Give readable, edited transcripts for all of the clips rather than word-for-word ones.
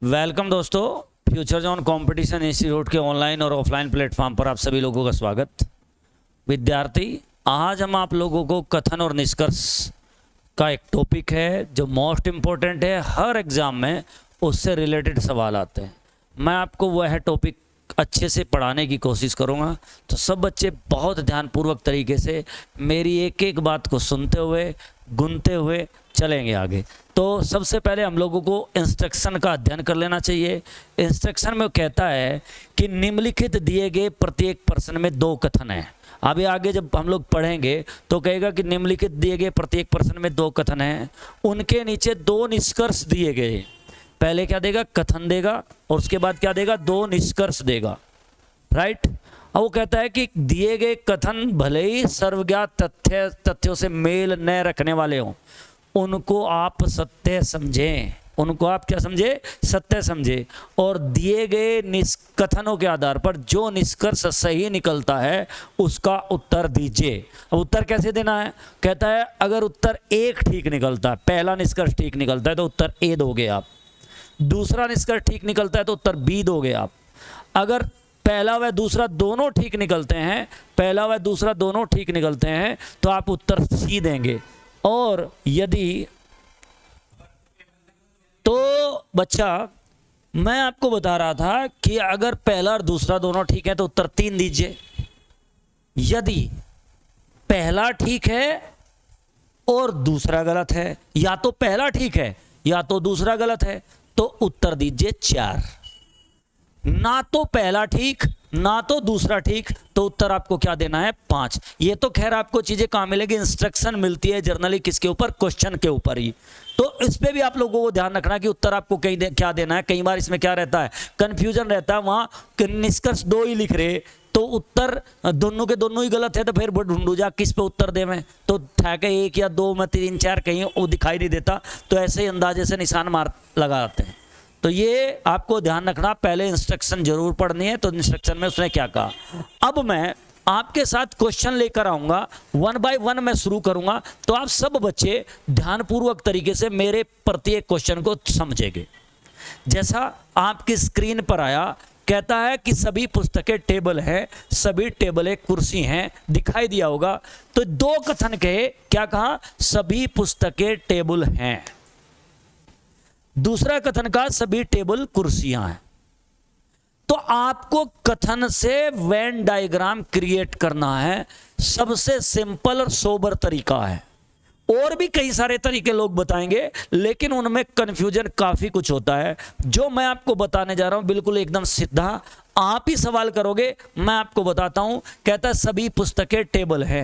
Welcome दोस्तों, future zone competition institute के online और ऑफलाइन प्लेटफॉर्म पर आप सभी लोगों का स्वागत। विद्यार्थी, आज हम आप लोगों को कथन और निष्कर्ष का एक टॉपिक है जो मोस्ट इम्पोर्टेंट है। हर एग्ज़ाम में उससे रिलेटेड सवाल आते हैं। मैं आपको वह टॉपिक अच्छे से पढ़ाने की कोशिश करूँगा, तो सब बच्चे बहुत ध्यानपूर्वक तरीके से मेरी एक एक बात को सुनते हुए गुनते हुए चलेंगे आगे। तो सबसे पहले हम लोगों को इंस्ट्रक्शन का अध्ययन कर लेना चाहिए। इंस्ट्रक्शन में कहता है कि निम्नलिखित दिए गए प्रत्येक प्रश्न में 2 कथन हैं। अभी आगे जब हम लोग पढ़ेंगे तो कहेगा कि निम्नलिखित दिए गए प्रत्येक प्रश्न में 2 कथन हैं, उनके नीचे 2 निष्कर्ष दिए गए। पहले क्या देगा? कथन देगा, और उसके बाद क्या देगा? 2 निष्कर्ष देगा। राइट। अब वो कहता है कि दिए गए कथन भले ही सर्वज्ञात तथ्यों से मेल न रखने वाले हों, उनको आप सत्य समझें। उनको आप क्या समझे? सत्य समझे। और दिए गए कथनों के आधार पर जो निष्कर्ष सही निकलता है उसका उत्तर दीजिए। अब उत्तर कैसे देना है? कहता है अगर उत्तर 1 ठीक निकलता है, पहला निष्कर्ष ठीक निकलता है तो उत्तर ए दोगे आप। दूसरा निष्कर्ष ठीक निकलता है तो उत्तर बी दोगे आप। अगर पहला व दूसरा दोनों ठीक निकलते हैं, पहला व दूसरा दोनों ठीक निकलते हैं तो आप उत्तर सी देंगे। और यदि तो बच्चा, मैं आपको बता रहा था कि अगर पहला और दूसरा दोनों ठीक है तो उत्तर 3 दीजिए। यदि पहला ठीक है और दूसरा गलत है, या तो पहला ठीक है या तो दूसरा गलत है, तो उत्तर दीजिए 4। ना तो पहला ठीक ना तो दूसरा ठीक, तो उत्तर आपको क्या देना है? 5। ये तो खैर आपको चीजें कहां मिलेगी? इंस्ट्रक्शन मिलती है जनरली किसके ऊपर? क्वेश्चन के ऊपर ही। तो इस पे भी आप लोगों को ध्यान रखना कि उत्तर आपको क्या देना है। कई बार इसमें क्या रहता है? कंफ्यूजन रहता है। वहां निष्कर्ष 2 ही लिख रहे तो उत्तर दोनों के दोनों ही गलत है, तो फिर ढूंढू जा किस पे उत्तर दे में, तो ठहके 1 या 2 में 3 4 कहीं वो दिखाई नहीं देता, तो ऐसे ही अंदाजे से निशान मार लगाते हैं। तो ये आपको ध्यान रखना, पहले इंस्ट्रक्शन जरूर पढ़नी है। तो इंस्ट्रक्शन में उसने क्या कहा। अब मैं आपके साथ क्वेश्चन लेकर आऊंगा, 1 बाय 1 मैं शुरू करूंगा, तो आप सब बच्चे ध्यानपूर्वक तरीके से मेरे प्रत्येक क्वेश्चन को समझेंगे। जैसा आपकी स्क्रीन पर आया, कहता है कि सभी पुस्तकें टेबल है, सभी टेबलें कुर्सी हैं, दिखाई दिया होगा। तो 2 कथन कहे, क्या कहा? सभी पुस्तकें टेबल हैं। दूसरा कथन का सभी टेबल कुर्सियां हैं। तो आपको कथन से वेन डायग्राम क्रिएट करना है। सबसे सिंपल और सोबर तरीका है। और भी कई सारे तरीके लोग बताएंगे, लेकिन उनमें कंफ्यूजन काफी कुछ होता है। जो मैं आपको बताने जा रहा हूं बिल्कुल एकदम सीधा, आप ही सवाल करोगे, मैं आपको बताता हूं। कहता है सभी पुस्तकें टेबल है।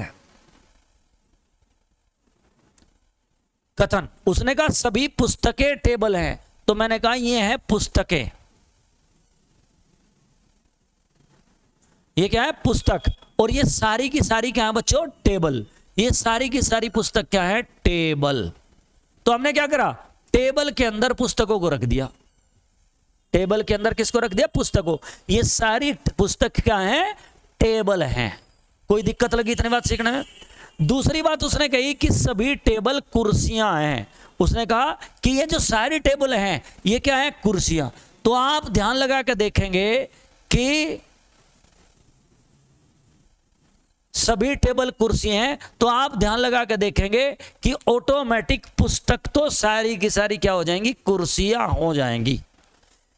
कथन, उसने कहा सभी पुस्तकें टेबल हैं, तो मैंने कहा ये है पुस्तकें। ये क्या है? पुस्तक। और ये सारी की सारी क्या है बच्चों? टेबल। ये सारी की सारी पुस्तक क्या है? टेबल। तो हमने क्या करा? टेबल के अंदर पुस्तकों को रख दिया। टेबल के अंदर किसको रख दिया? पुस्तकों। ये सारी पुस्तक क्या है? टेबल हैं। कोई दिक्कत लगी इतनी बात सीखने में? दूसरी बात उसने कही कि सभी टेबल कुर्सियां हैं। उसने कहा कि ये जो सारी टेबल हैं ये क्या है? कुर्सियां। तो आप ध्यान लगा कर देखेंगे कि सभी टेबल कुर्सी हैं, तो आप ध्यान लगा कर देखेंगे कि ऑटोमेटिक पुस्तक तो सारी की सारी क्या हो जाएंगी? कुर्सियां हो जाएंगी।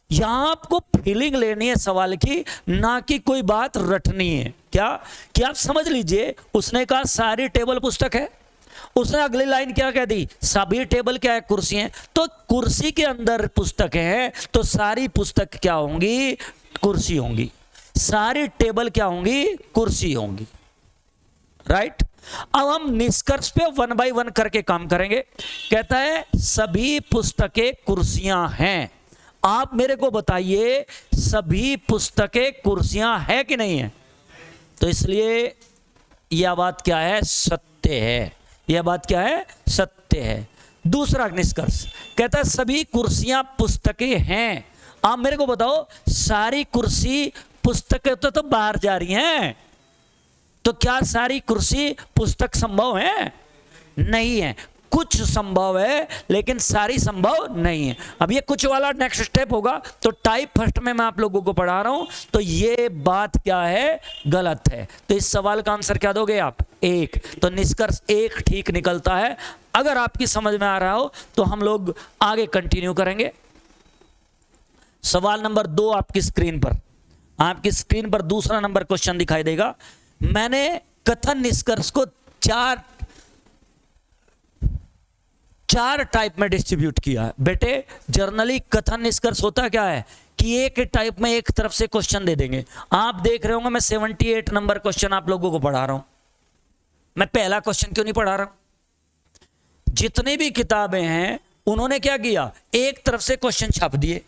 यहां आपको फीलिंग लेनी है सवाल की, ना कि कोई बात रटनी है। क्या कि आप समझ लीजिए, उसने कहा सारी टेबल पुस्तक है, उसने अगली लाइन क्या कह दी? सभी टेबल क्या है? कुर्सी हैं। तो कुर्सी के अंदर पुस्तक है, तो सारी पुस्तक क्या होंगी? कुर्सी होंगी। सारी टेबल क्या होंगी? कुर्सी होंगी। राइट। अब हम निष्कर्ष पे 1 बाय 1 करके काम करेंगे। कहता है सभी पुस्तकें कुर्सियां हैं। आप मेरे को बताइए सभी पुस्तकें कुर्सियां है कि नहीं है? तो इसलिए यह बात क्या है? सत्य है। यह बात क्या है? सत्य है। दूसरा निष्कर्ष कहता है सभी कुर्सियां पुस्तकें हैं। आप मेरे को बताओ सारी कुर्सी पुस्तकें तो बाहर जा रही हैं, तो क्या सारी कुर्सी पुस्तक संभव है? नहीं है। कुछ संभव है लेकिन सारी संभव नहीं है। अब ये कुछ वाला नेक्स्ट स्टेप होगा। तो टाइप फर्स्ट में मैं आप लोगों को पढ़ा रहा हूं, तो ये बात क्या है, गलत है। तो इस सवाल का आंसर क्या दोगे आप, 1। तो निष्कर्ष 1 ठीक निकलता है। अगर आपकी समझ में आ रहा हो तो हम लोग आगे कंटिन्यू करेंगे। सवाल नंबर 2 आपकी स्क्रीन पर दूसरा नंबर क्वेश्चन दिखाई देगा। मैंने कथन निष्कर्ष को चार टाइप में डिस्ट्रीब्यूट किया है। बेटे जर्नली कथन निष्कर्ष होता क्या है कि एक टाइप में एक तरफ से क्वेश्चन दे देंगे। आप देख रहे होंगे मैं 78 नंबर क्वेश्चन आप लोगों को पढ़ा रहा हूं। मैं पहला क्वेश्चन क्यों नहीं पढ़ा रहा हूं? जितनी भी किताबें हैं उन्होंने क्या किया, एक तरफ से क्वेश्चन छाप दिए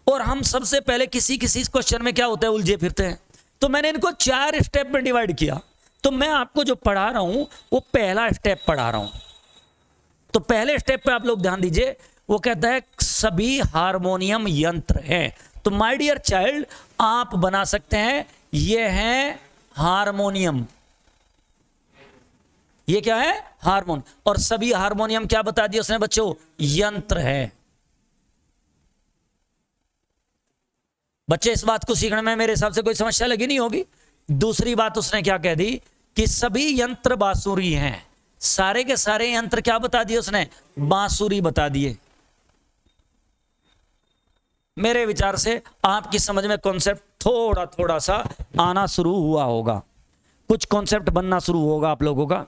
और हम सबसे पहले किसी क्वेश्चन में क्या होता है, उलझे फिरते हैं। तो मैंने इनको 4 स्टेप में डिवाइड किया। तो मैं आपको जो पढ़ा रहा हूं वो पहला स्टेप पढ़ा रहा हूं। तो पहले स्टेप पे आप लोग ध्यान दीजिए। वो कहता है सभी हारमोनियम यंत्र हैं। तो माय डियर चाइल्ड, आप बना सकते हैं, ये है हारमोनियम। ये क्या है, हारमोन। और सभी हारमोनियम क्या बता दिया उसने बच्चों, यंत्र है। बच्चे इस बात को सीखने में मेरे हिसाब से कोई समस्या लगी नहीं होगी। दूसरी बात उसने क्या कह दी कि सभी यंत्र बांसुरी हैं। सारे के सारे यंत्र क्या बता दिए उसने, बांसुरी बता दिए। मेरे विचार से आपकी समझ में कॉन्सेप्ट थोड़ा थोड़ा सा आना शुरू हुआ होगा, कुछ कॉन्सेप्ट बनना शुरू होगा आप लोगों का।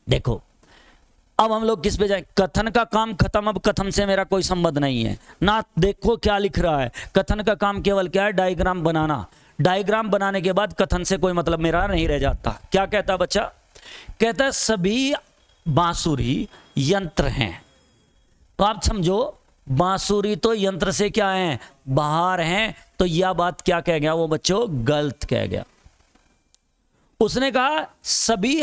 देखो अब हम लोग किस पे जाए, कथन का काम खत्म। अब कथन से मेरा कोई संबंध नहीं है ना। देखो क्या लिख रहा है, कथन का काम केवल क्या है, डायग्राम बनाना। डायग्राम बनाने के बाद कथन से कोई मतलब मेरा नहीं रह जाता। क्या कहता बच्चा, कहता है सभी बांसुरी यंत्र हैं। तो आप समझो बांसुरी तो यंत्र से क्या है, बाहर हैं। तो यह बात क्या कह गया वो बच्चों, गलत कह गया। उसने कहा सभी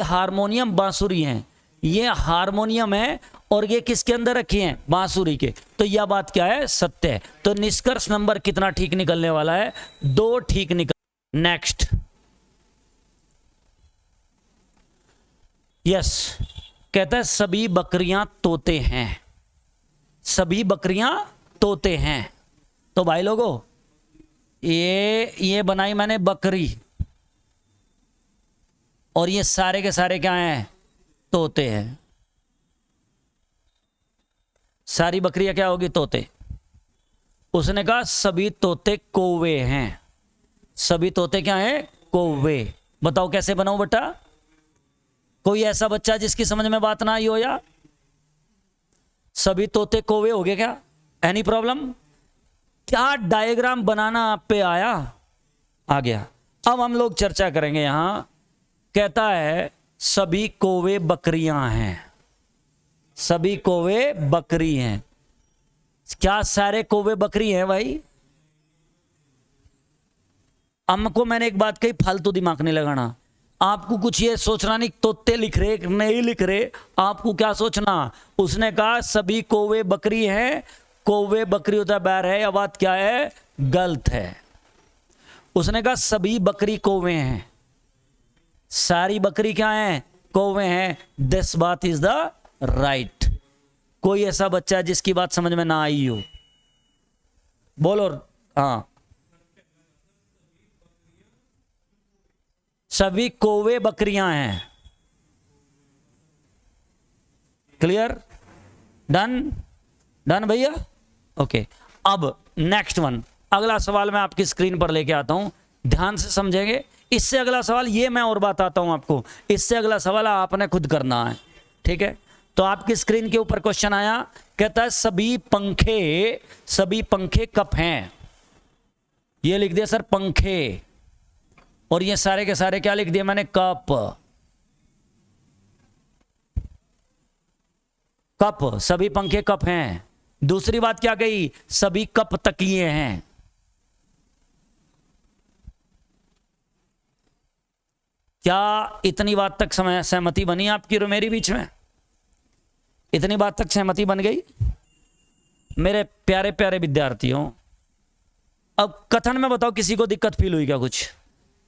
हारमोनियम बांसुरी हैं। ये हारमोनियम है और ये किसके अंदर रखी हैं, बांसुरी के। तो यह बात क्या है, सत्य है। तो निष्कर्ष नंबर कितना ठीक निकलने वाला है, 2 ठीक निकल। नेक्स्ट, यस, कहता है सभी बकरियां तोते हैं। सभी बकरियां तोते हैं। तो भाई लोगों ये बनाई मैंने बकरी, और ये सारे के सारे क्या हैं, तोते हैं। सारी बकरियां क्या होगी, तोते। उसने कहा सभी तोते कौवे हैं। सभी तोते क्या हैं, कौवे। बताओ कैसे बनाऊं बेटा, कोई ऐसा बच्चा जिसकी समझ में बात ना आई हो, या सभी तोते कौवे हो गए क्या, एनी प्रॉब्लम? क्या डायग्राम बनाना आप पे आया, आ गया। अब हम लोग चर्चा करेंगे। यहां कहता है सभी कौवे बकरियां हैं। सभी कौवे बकरी हैं। क्या सारे कौवे बकरी हैं भाई? हमको मैंने एक बात कही, फालतू दिमाग नहीं लगाना। आपको कुछ ये सोचना नहीं तोते लिख रहे नहीं लिख रहे, आपको क्या सोचना। उसने कहा सभी कौवे बकरी हैं। कौवे बकरी होता बैर है, यह बात क्या है, गलत है। उसने कहा सभी बकरी कौवे हैं। सारी बकरी क्या है, कौवे हैं। दिस बात इज द राइट। कोई ऐसा बच्चा जिसकी बात समझ में ना आई हो, बोलो। हाँ, सभी कौवे बकरियां हैं। क्लियर, डन, डन भैया, ओके। अब नेक्स्ट वन, अगला सवाल मैं आपकी स्क्रीन पर लेके आता हूं, ध्यान से समझेंगे। इससे अगला सवाल ये मैं और बताता हूं आपको, इससे अगला सवाल आपने खुद करना है, ठीक है। तो आपकी स्क्रीन के ऊपर क्वेश्चन आया, कहता है सभी पंखे कप हैं। ये लिख दिया सर पंखे, और ये सारे के सारे क्या लिख दिए मैंने, कप। कप, सभी पंखे कप हैं। दूसरी बात क्या कही, सभी कप तकिए हैं। क्या इतनी बात तक सहमति बनी आपकी और मेरी बीच में? इतनी बात तक सहमति बन गई मेरे प्यारे प्यारे विद्यार्थियों। अब कथन में बताओ किसी को दिक्कत फील हुई क्या कुछ?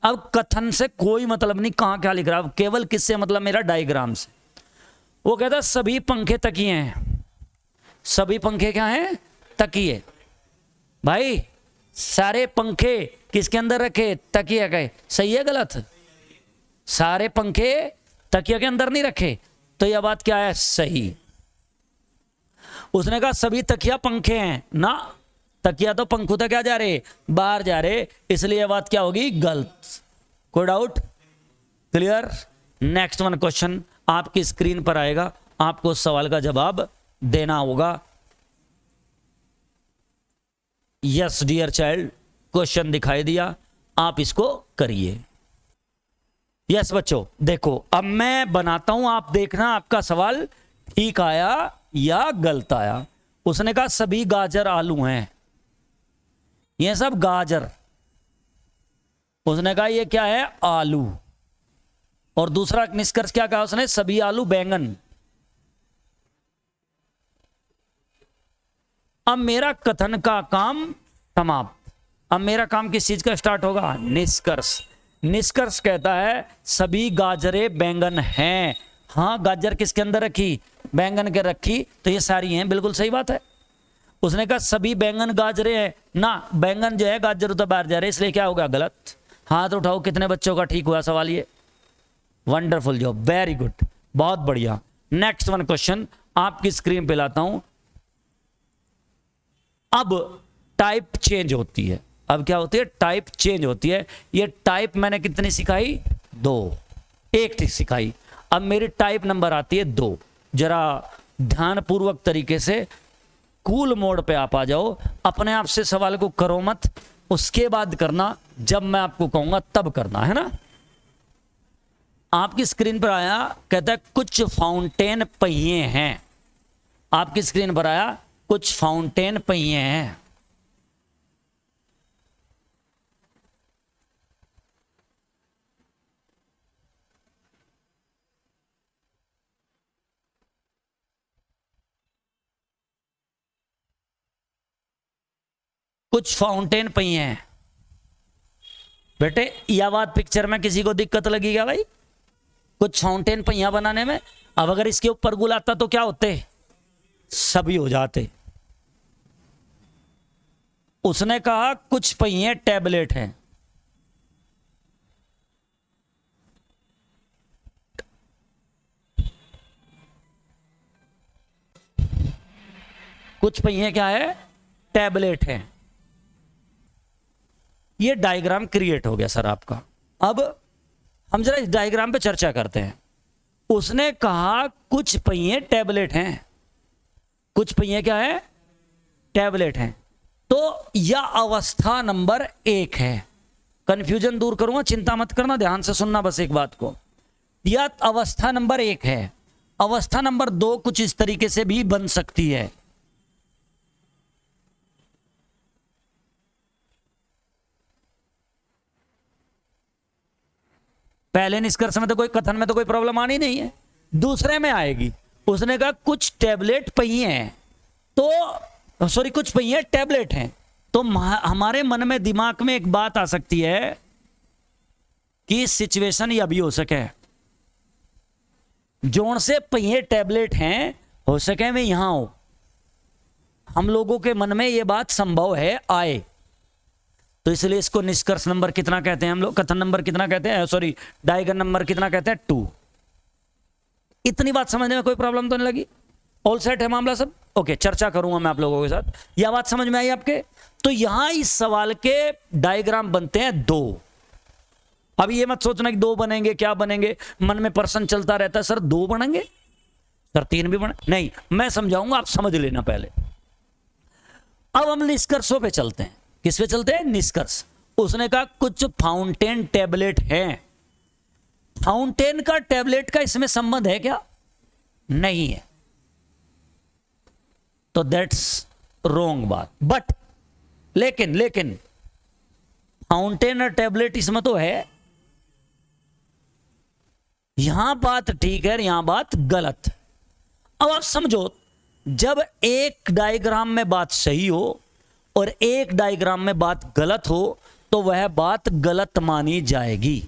अब कथन से कोई मतलब नहीं कहां क्या लिख रहा है, केवल किससे मतलब मेरा डायग्राम से। वो कहता सभी पंखे तकिए हैं। सभी पंखे क्या हैं? तकिए। भाई सारे पंखे किसके अंदर रखे? तकिया के। सही है गलत? सारे पंखे तकिया के अंदर नहीं रखे, तो यह बात क्या है? सही। उसने कहा सभी तकिया पंखे हैं ना, तकिया तो पंखों तक क्या जा रहे? बाहर जा रहे, इसलिए यह बात क्या होगी? गलत। कोई doubt? Clear? Next one question आपकी स्क्रीन पर आएगा, आपको उस सवाल का जवाब देना होगा। यस डियर चाइल्ड, क्वेश्चन दिखाई दिया, आप इसको करिए। यस बच्चों, देखो अब मैं बनाता हूं, आप देखना आपका सवाल ठीक आया या गलत आया। उसने कहा सभी गाजर आलू हैं, ये सब गाजर। उसने कहा ये क्या है? आलू। और दूसरा निष्कर्ष क्या कहा उसने? सभी आलू बैंगन। अब मेरा कथन का काम समाप्त। अब मेरा काम किस चीज का स्टार्ट होगा? निष्कर्ष। निष्कर्ष कहता है सभी गाजरे बैंगन हैं। हाँ, गाजर किसके अंदर रखी? बैंगन के रखी, तो ये सारी हैं, बिल्कुल सही बात है। उसने कहा सभी बैंगन गाजरे हैं ना, बैंगन जो है गाजर तो बाहर जा रहे, इसलिए क्या होगा? गलत। हाथ उठाओ कितने बच्चों का ठीक हुआ सवाल ये? वंडरफुल जॉब, वेरी गुड, बहुत बढ़िया। नेक्स्ट वन क्वेश्चन आपकी स्क्रीन पे लाता हूं। अब टाइप चेंज होती है। अब क्या होती है? टाइप चेंज होती है। ये टाइप मैंने कितनी सिखाई? 2। एक ठीक सिखाई। अब मेरी टाइप नंबर आती है 2। जरा ध्यानपूर्वक तरीके से कूल मोड पे आप आ जाओ। अपने आप से सवाल को करो मत, उसके बाद करना, जब मैं आपको कहूंगा तब करना है ना। आपकी स्क्रीन पर आया, कहता है कुछ फाउंटेन पहिए हैं। आपकी स्क्रीन पर आया कुछ फाउंटेन पहिए हैं। कुछ फाउंटेन पहिए हैं। बेटे यह बात पिक्चर में किसी को दिक्कत लगी क्या भाई? कुछ फाउंटेन पहिया बनाने में? अब अगर इसके ऊपर गुलाता तो क्या होते? सभी हो जाते। उसने कहा कुछ पहिए टैबलेट हैं। कुछ पहिए क्या है? टैबलेट हैं। ये डायग्राम क्रिएट हो गया सर आपका। अब हम जरा इस डायग्राम पे चर्चा करते हैं। उसने कहा कुछ पहिए टैबलेट हैं। कुछ पहिए क्या है? टैबलेट हैं। तो यह अवस्था नंबर 1 है। कंफ्यूजन दूर करूंगा, चिंता मत करना, ध्यान से सुनना बस एक बात को। यह अवस्था नंबर 1 है। अवस्था नंबर 2 कुछ इस तरीके से भी बन सकती है। पहले निष्कर्ष में तो कोई, कथन में तो कोई प्रॉब्लम आनी नहीं है, दूसरे में आएगी। उसने कहा कुछ टैबलेट पहिए हैं, तो सॉरी कुछ पहिए टैबलेट हैं, तो हमारे मन में दिमाग में एक बात आ सकती है कि सिचुएशन यह भी हो सके, जोन से पहिए टैबलेट हैं, हो सके मैं यहां हूं। हम लोगों के मन में यह बात संभव है आए, तो इसलिए इसको निष्कर्ष नंबर कितना कहते हैं हम लोग? कथन नंबर कितना कहते हैं? सॉरी, डायग्राम नंबर कितना कहते हैं? 2। इतनी बात समझने में कोई प्रॉब्लम तो नहीं लगी? ऑल सेट है मामला सब? ओके, चर्चा करूंगा मैं आप लोगों के साथ। यह बात समझ में आई आपके? तो यहां इस सवाल के डायग्राम बनते हैं 2। अब ये मत सोचना कि 2 बनेंगे, क्या बनेंगे, मन में प्रश्न चलता रहता है सर 2 बनेंगे, सर 3 भी बने, नहीं, मैं समझाऊंगा, आप समझ लेना पहले। अब हम निष्कर्षों पे चलते हैं। किस पे चलते हैं? निष्कर्ष। उसने कहा कुछ फाउंटेन टैबलेट हैं। फाउंटेन का टैबलेट का इसमें संबंध है क्या? नहीं है, तो दैट्स रोंग बात। बट लेकिन फाउंटेन और टैबलेट इसमें तो है। यहां बात ठीक है, यहां बात गलत। अब आप समझो, जब एक डायग्राम में बात सही हो और एक डायग्राम में बात गलत हो, तो वह बात गलत मानी जाएगी।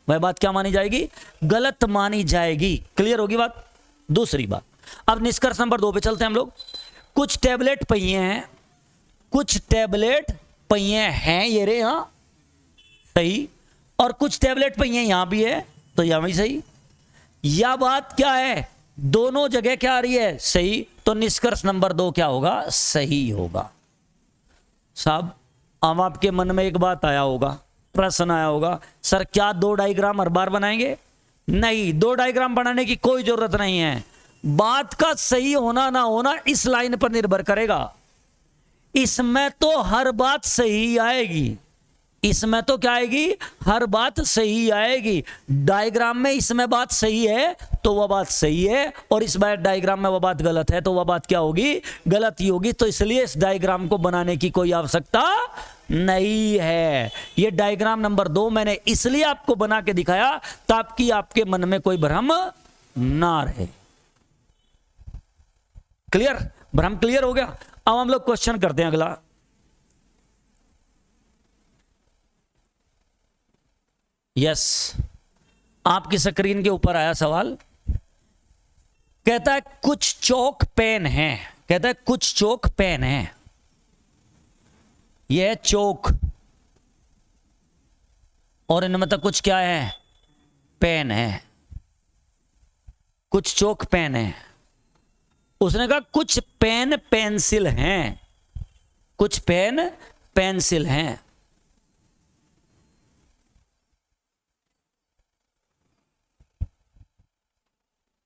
वह बात क्या मानी जाएगी? गलत मानी जाएगी। क्लियर होगी बात? दूसरी बात, अब निष्कर्ष नंबर 2 पे चलते हैं हम लोग। कुछ टैबलेट पहिए हैं, कुछ टैबलेट पहिए हैं ये रे यहां, सही, और कुछ टैबलेट पहिए यहां भी है, तो यहां भी सही। यह बात क्या है? दोनों जगह क्या आ रही है? सही। तो निष्कर्ष नंबर 2 क्या होगा? सही होगा। साहब अब आपके मन में एक बात आया होगा, प्रश्न आया होगा, सर क्या 2 डायग्राम हर बार बनाएंगे? नहीं, 2 डायग्राम बनाने की कोई जरूरत नहीं है। बात का सही होना ना होना इस लाइन पर निर्भर करेगा। इसमें तो हर बात सही आएगी, इसमें तो क्या आएगी? हर बात सही आएगी। डायग्राम में इसमें बात सही है तो वह बात सही है, और इस बार डायग्राम में वह बात गलत है तो वह बात क्या होगी? गलत ही होगी। तो इसलिए इस डायग्राम को बनाने की कोई आवश्यकता नहीं है। यह डायग्राम नंबर 2 मैंने इसलिए आपको बना के दिखाया ताकि आपके मन में कोई भ्रम ना रहे। क्लियर? भ्रम क्लियर हो गया? अब हम लोग क्वेश्चन करते हैं अगला। यस, आपकी स्क्रीन के ऊपर आया सवाल, कहता है कुछ चौक पेन है, कहता है कुछ चौक पेन है, यह चौक, और इनमें तो कुछ क्या है? पेन है। कुछ चौक पेन है। उसने कहा कुछ पेन पेंसिल हैं, कुछ पेन पेंसिल हैं।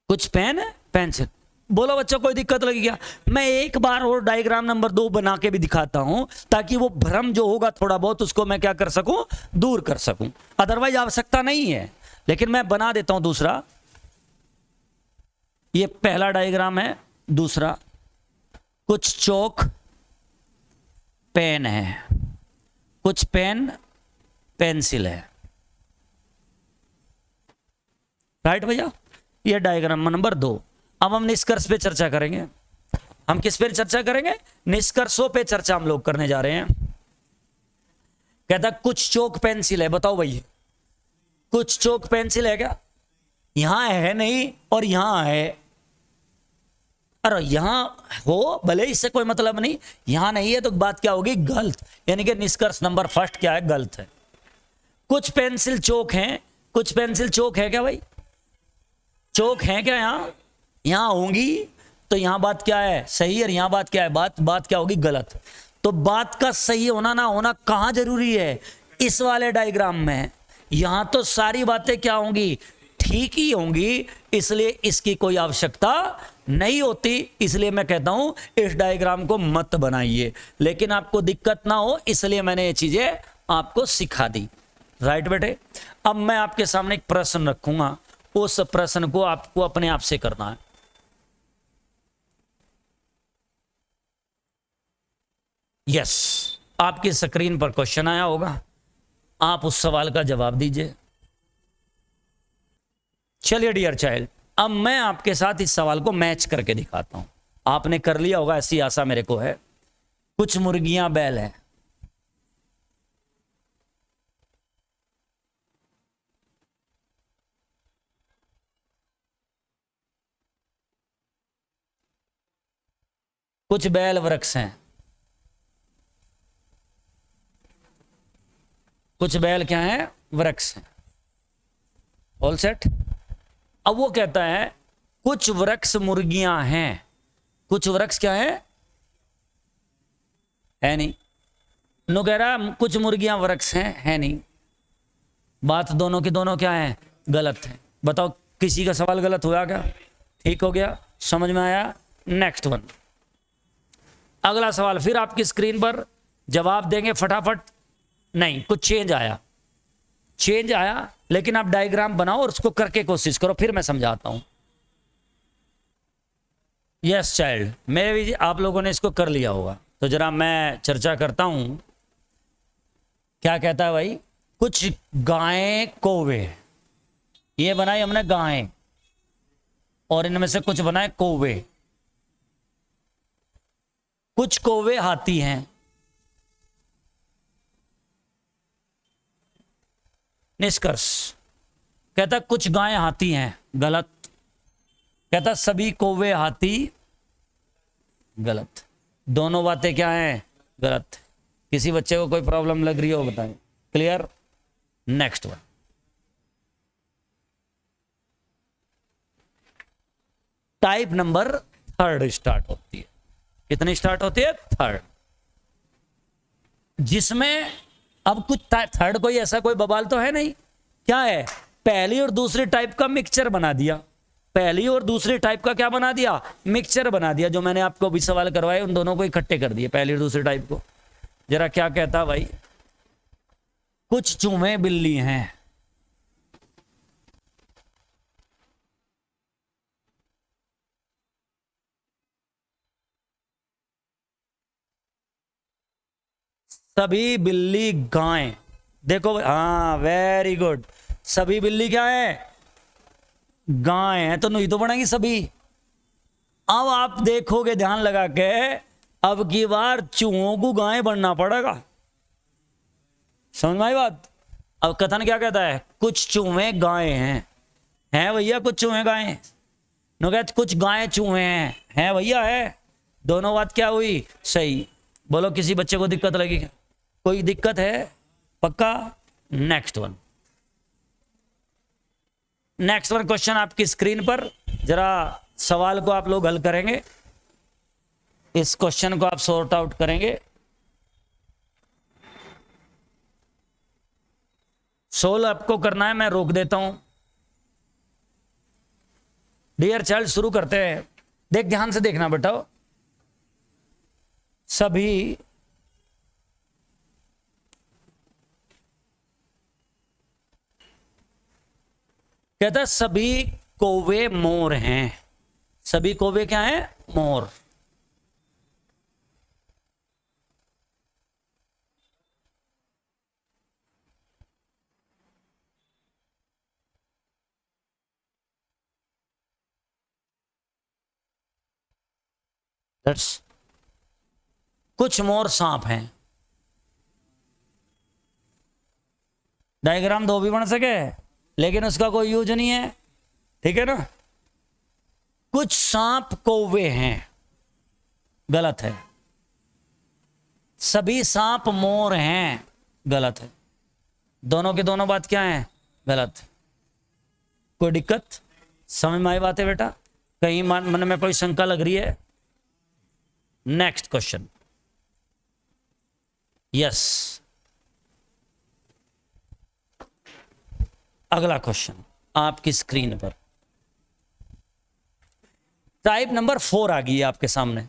कुछ पेन पेंसिल। बोलो बच्चों कोई दिक्कत लगी क्या? मैं एक बार और डायग्राम नंबर 2 बना के भी दिखाता हूं ताकि वो भ्रम जो होगा थोड़ा बहुत उसको मैं क्या कर सकूं? दूर कर सकूं। अदरवाइज आवश्यकता नहीं है, लेकिन मैं बना देता हूं दूसरा। ये पहला डायग्राम है। दूसरा, कुछ चौक पेन है, कुछ पेन पेंसिल है। राइट भैया? यह डायग्राम नंबर 2। अब हम निष्कर्ष पे चर्चा करेंगे। हम किस पे चर्चा करेंगे? निष्कर्षों पे चर्चा हम लोग करने जा रहे हैं। कहता कुछ चौक पेंसिल है। बताओ भाई, कुछ चौक पेंसिल है क्या? यहां है नहीं और यहां है। अरे यहां हो भले, इससे कोई मतलब नहीं। यहां नहीं है तो बात क्या होगी? गलत। यानी कि निष्कर्ष नंबर 1 क्या है? गलत है। कुछ पेंसिल चौक हैं, कुछ पेंसिल चौक है क्या भाई? चौक है क्या? यहां होंगी तो यहां बात क्या है? सही। और यहां बात क्या है? बात क्या होगी? गलत। तो बात का सही होना ना होना कहां जरूरी है? इस वाले डायग्राम में। यहां तो सारी बातें क्या होंगी? ठीक ही होंगी, इसलिए इसकी कोई आवश्यकता नहीं होती। इसलिए मैं कहता हूं इस डायग्राम को मत बनाइए, लेकिन आपको दिक्कत ना हो इसलिए मैंने ये चीजें आपको सिखा दी। राइट बेटे? अब मैं आपके सामने एक प्रश्न रखूंगा, उस प्रश्न को आपको अपने आप से करना है। यस, आपकी स्क्रीन पर क्वेश्चन आया होगा, आप उस सवाल का जवाब दीजिए। चलिए डियर चाइल्ड, अब मैं आपके साथ इस सवाल को मैच करके दिखाता हूं। आपने कर लिया होगा ऐसी आशा मेरे को है। कुछ मुर्गियां बैल हैं, कुछ बैल वृक्ष हैं, कुछ बैल क्या हैं? वृक्ष हैं। All set? अब वो कहता है कुछ वृक्ष मुर्गियां हैं। कुछ वृक्ष क्या है? नहीं। नो कह रहा कुछ मुर्गियां वृक्ष हैं, है नहीं। बात दोनों की दोनों क्या है? गलत है। बताओ किसी का सवाल गलत हुआ क्या? ठीक हो गया? समझ में आया? नेक्स्ट वन, अगला सवाल फिर आपकी स्क्रीन पर जवाब देंगे फटाफट। नहीं, कुछ चेंज आया, लेकिन आप डायग्राम बनाओ और उसको करके कोशिश करो, फिर मैं समझाता हूं। यस चाइल्ड, मैं भी आप लोगों ने इसको कर लिया होगा, तो जरा मैं चर्चा करता हूं। क्या कहता है भाई? कुछ गायें कौवे, ये बनाई हमने गायें, और इनमें से कुछ बनाए कौवे। कुछ कौवे हाथी हैं, निष्कर्ष कहता कुछ गायें हाथी हैं, गलत। कहता सभी कौवे हाथी, गलत। दोनों बातें क्या हैं? गलत। किसी बच्चे को कोई प्रॉब्लम लग रही हो बताएं। Clear? Next one. Type number 3 start होती है। कितनी स्टार्ट होती है? 3, जिसमें अब कुछ थर्ड कोई ऐसा कोई बवाल तो है नहीं। क्या है? पहली और दूसरी टाइप का मिक्सचर बना दिया। पहली और दूसरी टाइप का क्या बना दिया? मिक्सचर बना दिया। जो मैंने आपको अभी सवाल करवाए उन दोनों को इकट्ठे कर दिए, पहली और दूसरी टाइप को। जरा क्या कहता भाई? कुछ चूहे बिल्ली हैं, सभी बिल्ली गाय। देखो हाँ, वेरी गुड। सभी बिल्ली क्या है? गाय है। तो नहीं तो बनेगी सभी। अब आप देखोगे ध्यान लगा के, अब की बार चूहों को गाय बनना पड़ेगा। समझ में आई बात? अब कथन क्या कहता है? कुछ चूहे गाय हैं भैया, कुछ चूहे गाय। नो कहते कुछ गाय चूहे हैं भैया, है। दोनों बात क्या हुई? सही। बोलो किसी बच्चे को दिक्कत लगी? कोई दिक्कत है? पक्का? Next one. Next one question आपकी स्क्रीन पर। जरा सवाल को आप लोग हल करेंगे, इस क्वेश्चन को आप सॉर्ट आउट करेंगे। सोल्व आपको करना है, मैं रोक देता हूं। डियर चाइल्ड शुरू करते हैं। देख ध्यान से देखना बेटा। सभी कहता सभी कौवे मोर हैं। सभी कौवे क्या हैं? मोर। कुछ मोर सांप हैं। डायग्राम दो भी बन सके, लेकिन उसका कोई यूज नहीं है, ठीक है ना। कुछ सांप कौवे हैं, गलत है। सभी सांप मोर हैं, गलत है। दोनों के दोनों बात क्या है? गलत। कोई दिक्कत? समझ में आई बात है बेटा? कहीं मन में कोई शंका लग रही है? Next question. यस, अगला क्वेश्चन आपकी स्क्रीन पर। टाइप नंबर 4 आ गई है आपके सामने।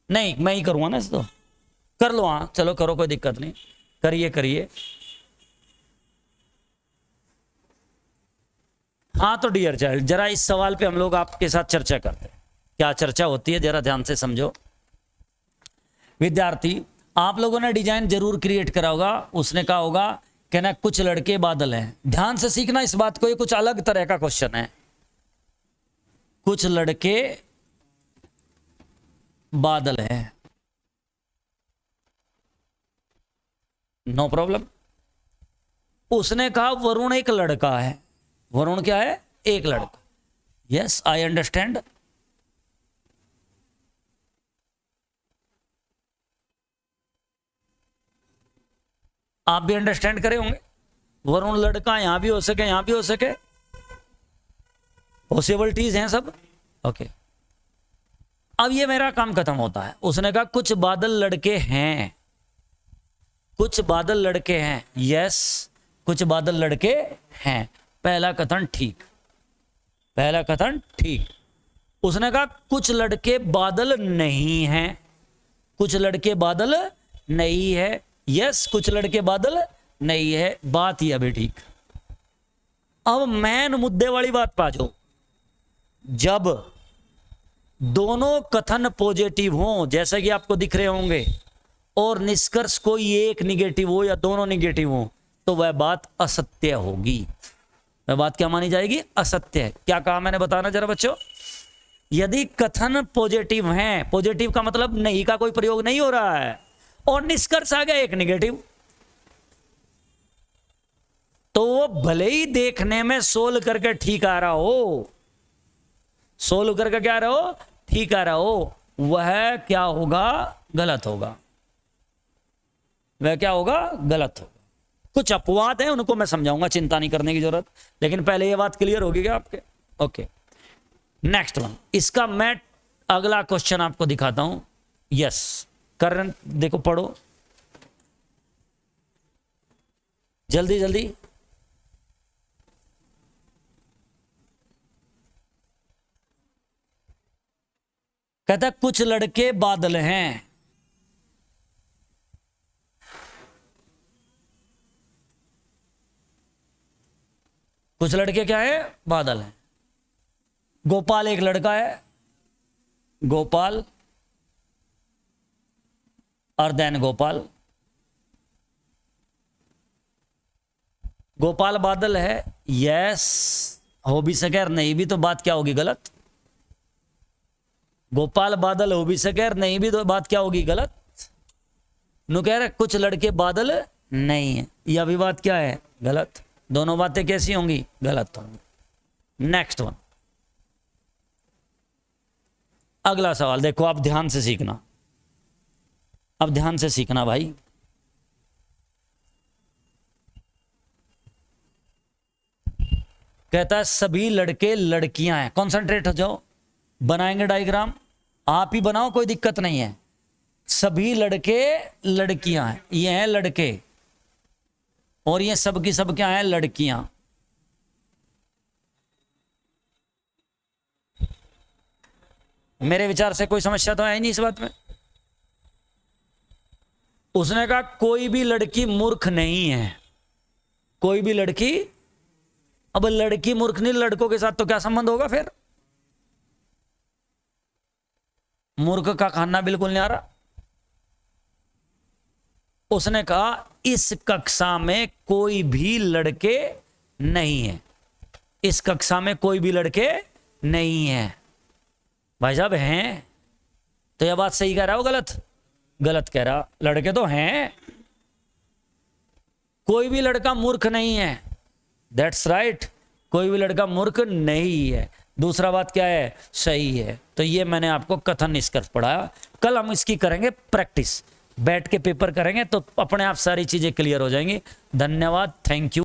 नहीं, मैं ही करूंगा ना, इस तो कर लो। हाँ चलो करो, कोई दिक्कत नहीं, करिए करिए। हाँ तो डियर चाइल्ड, जरा इस सवाल पे हम लोग आपके साथ चर्चा करते हैं। क्या चर्चा होती है जरा ध्यान से समझो। विद्यार्थी, आप लोगों ने डिजाइन जरूर क्रिएट करा होगा। उसने कहा होगा कहना कुछ लड़के बादल हैं। ध्यान से सीखना इस बात को, ये कुछ अलग तरह का क्वेश्चन है। कुछ लड़के बादल हैं, नो प्रॉब्लम। उसने कहा वरुण एक लड़का है। वरुण क्या है? एक लड़का। Yes I understand. आप भी अंडरस्टैंड करे होंगे। वरुण लड़का यहां भी हो सके, यहां भी हो सके, पॉसिबिलिटीज हैं सब। ओके, अब ये मेरा काम खत्म होता है। उसने कहा कुछ बादल लड़के हैं। कुछ बादल लड़के हैं। यस, कुछ बादल लड़के हैं। पहला कथन ठीक, पहला कथन ठीक। उसने कहा कुछ लड़के बादल नहीं हैं। कुछ लड़के बादल नहीं है। यस, कुछ लड़के बादल नहीं है। बात ही अभी ठीक। अब मैन मुद्दे वाली बात पा जाओ। जब दोनों कथन पॉजिटिव हो, जैसा कि आपको दिख रहे होंगे, और निष्कर्ष कोई एक निगेटिव हो या दोनों निगेटिव हो, तो वह बात असत्य होगी। वह बात क्या मानी जाएगी? असत्य है। क्या कहा मैंने? बताना जरा बच्चों। यदि कथन पॉजिटिव हैं, पॉजिटिव का मतलब नहीं का कोई प्रयोग नहीं हो रहा है, और निष्कर्ष आ गया एक निगेटिव, तो वो भले ही देखने में सोल्व करके ठीक आ रहा हो, सोल्व करके क्या आ रहा हो, ठीक आ रहा हो, वह क्या होगा, गलत होगा। वह क्या होगा, गलत होगा। कुछ अपवाद है, उनको मैं समझाऊंगा, चिंता नहीं करने की जरूरत। लेकिन पहले ये बात क्लियर होगी क्या आपके? Okay, next one. इसका मैं अगला क्वेश्चन आपको दिखाता हूं। यस, करंट देखो, पढ़ो जल्दी जल्दी। कहता कुछ लड़के बादल हैं, कुछ लड़के क्या है, बादल हैं। गोपाल एक लड़का है, गोपाल और देन गोपाल। गोपाल बादल है, यस, हो भी सके और नहीं भी तो बात क्या होगी, गलत। गोपाल बादल हो भी सके और नहीं भी तो बात क्या होगी, गलत। नु कह रहे कुछ लड़के बादल नहीं है, यह भी बात क्या है, गलत। दोनों बातें कैसी होंगी, गलत होंगी। नेक्स्ट वन, अगला सवाल देखो, आप ध्यान से सीखना, अब ध्यान से सीखना भाई। कहता है सभी लड़के लड़कियां हैं, कॉन्सेंट्रेट हो जाओ, बनाएंगे डायग्राम, आप ही बनाओ, कोई दिक्कत नहीं है। सभी लड़के लड़कियां हैं, ये हैं लड़के, और ये सब की सब क्या हैं, लड़कियां। मेरे विचार से कोई समस्या तो है नहीं इस बात में। उसने कहा कोई भी लड़की मूर्ख नहीं है, कोई भी लड़की। अब लड़की मूर्ख नहीं, लड़कों के साथ तो क्या संबंध होगा फिर? मूर्ख का खाना बिल्कुल नहीं आ रहा। उसने कहा इस कक्षा में कोई भी लड़के नहीं है, इस कक्षा में कोई भी लड़के नहीं है। भाई साहब हैं, तो यह बात सही कह रहा हो, गलत? गलत कह रहा, लड़के तो हैं, कोई भी लड़का मूर्ख नहीं है। दैट्स राइट, कोई भी लड़का मूर्ख नहीं है। दूसरा बात क्या है, सही है। तो ये मैंने आपको कथन निष्कर्ष पढ़ाया। कल हम इसकी करेंगे प्रैक्टिस, बैठ के पेपर करेंगे तो अपने आप सारी चीजें क्लियर हो जाएंगी। धन्यवाद, थैंक यू।